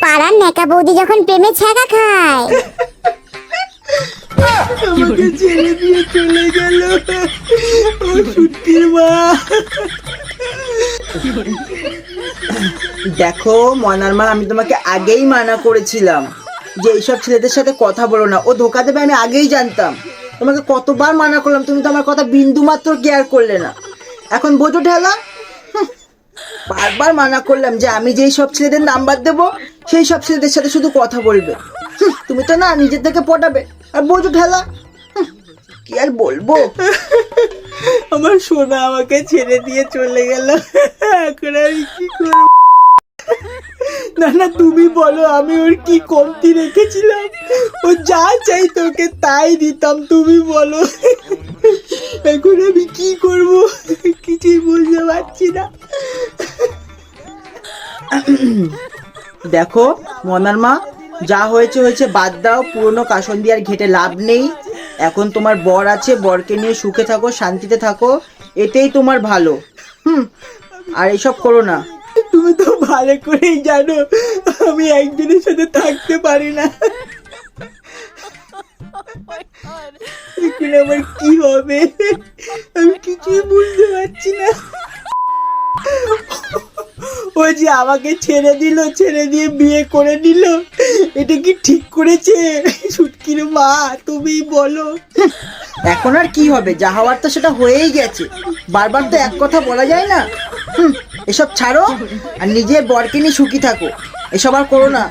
পাড়ার নেকা বৌদি যখন প্রেমে ছ্যাঁকা খায়। আমাকে ছেড়ে দিয়ে চলে গেল ও ছুটকির মা। দেখো মনার মা, আমি তোমাকে আগেই মানা করেছিলাম যে এইসব ছেলেদের সাথে কথা বলো না, ও ধোকা দেবে আমি আগেই জানতাম। তোমাকে কতবার মানা করলাম, তুমি তো আমার কথা বিন্দু মাত্র কেয়ার করলে না। এখন বোঝো ঠেলা। বারবার মানা করলাম যে আমি যেই সব ছেলেদের নাম্বার দেবো সেই সব ছেলেদের সাথে শুধু কথা বলবে। তুমি তো না নিজের থেকে পটাবে, আর বোঝো ঠেলা। কি আর বলবো। আমার সোনা আমাকে ছেড়ে দিয়ে চলে গেল, এখন আমি কি করবো? না না, তুমি বলো আমি ওর কি কমতি রেখেছিলাম? ও যা চাই তোকে তাই দিতাম, তুমি বলো। এখন আমি কি করব কিছুই বুঝতে পারছি না। দেখো মনার মা, যা হয়েছে হয়েছে, বাদ দাও। পুরনো কাসন দিয়ে আর ঘেটে লাভ নেই। এখন তোমার বর আছে, বরকে নিয়ে সুখে থাকো, শান্তিতে থাকো, এটাই তোমার ভালো। আর এসব করো না। তুমি তো ভালো করেই জানো আমি একজনের সাথে থাকতে পারি না। এখন আমার কি হবে আমি কিছুই বুঝতে পারছি না। ও যে আমাকে ছেড়ে দিল, ছেড়ে দিয়ে বিয়ে করে নিল, এটা কি ঠিক করেছে? ছুটকির মা তুমি বলো। এখন আর কি হবে, যা হওয়ার তো সেটা হয়েই গেছে। বারবার তো এক কথা বলা যায় না। এসব ছাড়ো আর নিজের বরকে নিয়ে সুখী থাকো, এসব আর করো না।